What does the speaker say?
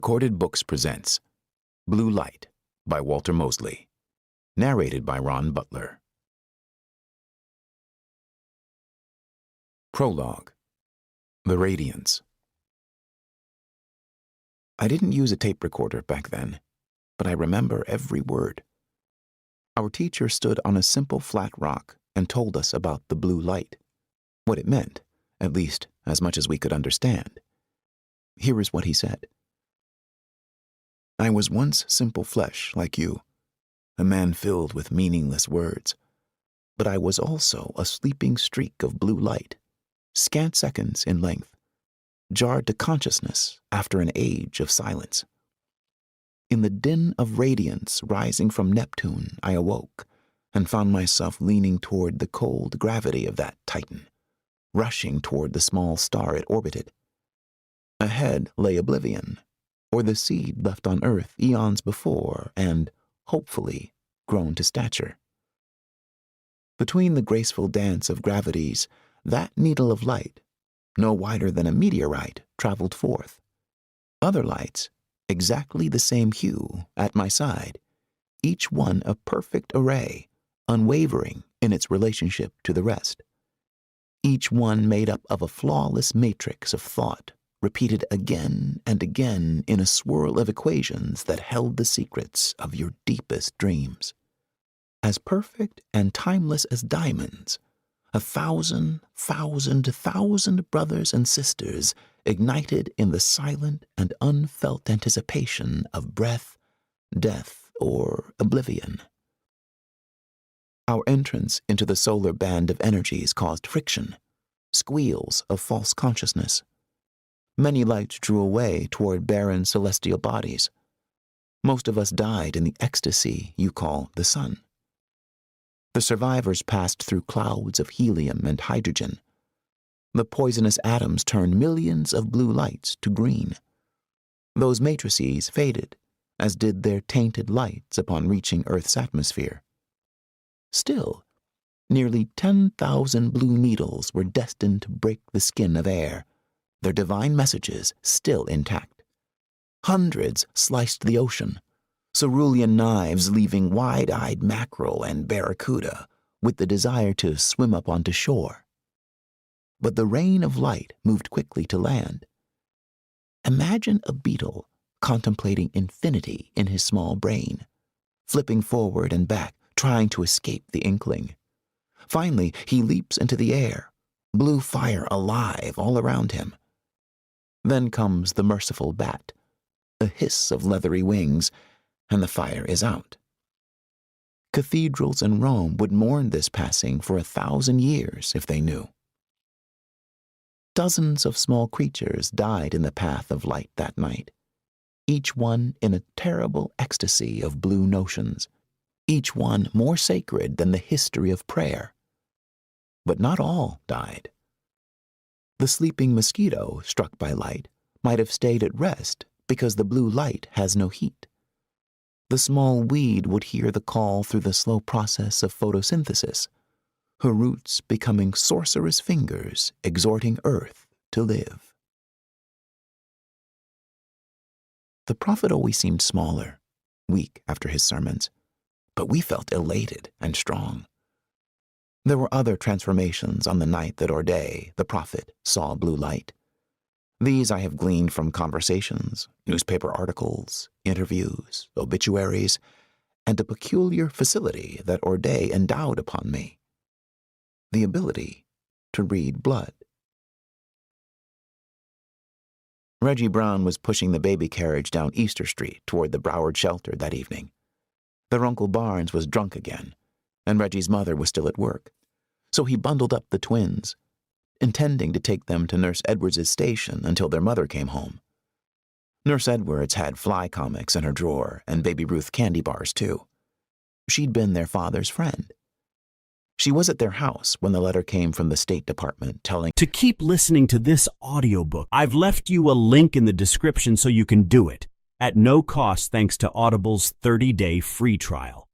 Corded Books presents Blue Light by Walter Mosley, narrated by Ron Butler. Prologue. The Radiance. I didn't use a tape recorder back then, but I remember every word. Our teacher stood on a simple flat rock and told us about the blue light, what it meant, at least as much as we could understand. Here is what he said. I was once simple flesh like you, a man filled with meaningless words, but I was also a sleeping streak of blue light, scant seconds in length, jarred to consciousness after an age of silence. In the din of radiance rising from Neptune, I awoke and found myself leaning toward the cold gravity of that titan, rushing toward the small star it orbited. Ahead lay oblivion, or the seed left on Earth eons before and, hopefully, grown to stature. Between the graceful dance of gravities, that needle of light, no wider than a meteorite, traveled forth. Other lights, exactly the same hue, at my side, each one a perfect array, unwavering in its relationship to the rest. Each one made up of a flawless matrix of thought, repeated again and again in a swirl of equations that held the secrets of your deepest dreams. As perfect and timeless as diamonds, 1,000 brothers and sisters ignited in the silent and unfelt anticipation of breath, death, or oblivion. Our entrance into the solar band of energies caused friction, squeals of false consciousness. Many lights drew away toward barren celestial bodies. Most of us died in the ecstasy you call the sun. The survivors passed through clouds of helium and hydrogen. The poisonous atoms turned millions of blue lights to green. Those matrices faded, as did their tainted lights upon reaching Earth's atmosphere. Still, nearly 10,000 blue needles were destined to break the skin of air, their divine messages still intact. Hundreds sliced the ocean, cerulean knives leaving wide-eyed mackerel and barracuda with the desire to swim up onto shore. But the rain of light moved quickly to land. Imagine a beetle contemplating infinity in his small brain, flipping forward and back, trying to escape the inkling. Finally, he leaps into the air, blue fire alive all around him. Then comes the merciful bat, a hiss of leathery wings, and the fire is out. Cathedrals in Rome would mourn this passing for 1,000 years if they knew. Dozens of small creatures died in the path of light that night, each one in a terrible ecstasy of blue notions, each one more sacred than the history of prayer. But not all died. The sleeping mosquito struck by light might have stayed at rest because the blue light has no heat. The small weed would hear the call through the slow process of photosynthesis, her roots becoming sorcerous fingers exhorting Earth to live. The prophet always seemed smaller, weak after his sermons, but we felt elated and strong. There were other transformations on the night that Orde, the prophet, saw blue light. These I have gleaned from conversations, newspaper articles, interviews, obituaries, and a peculiar facility that Orde endowed upon me: the ability to read blood. Reggie Brown was pushing the baby carriage down Easter Street toward the Broward shelter that evening. Their Uncle Barnes was drunk again, and Reggie's mother was still at work, so he bundled up the twins, intending to take them to Nurse Edwards' station until their mother came home. Nurse Edwards had Fly comics in her drawer and Baby Ruth candy bars, too. She'd been their father's friend. She was at their house when the letter came from the State Department telling... To keep listening to this audiobook, I've left you a link in the description so you can do it, at no cost thanks to Audible's 30-day free trial.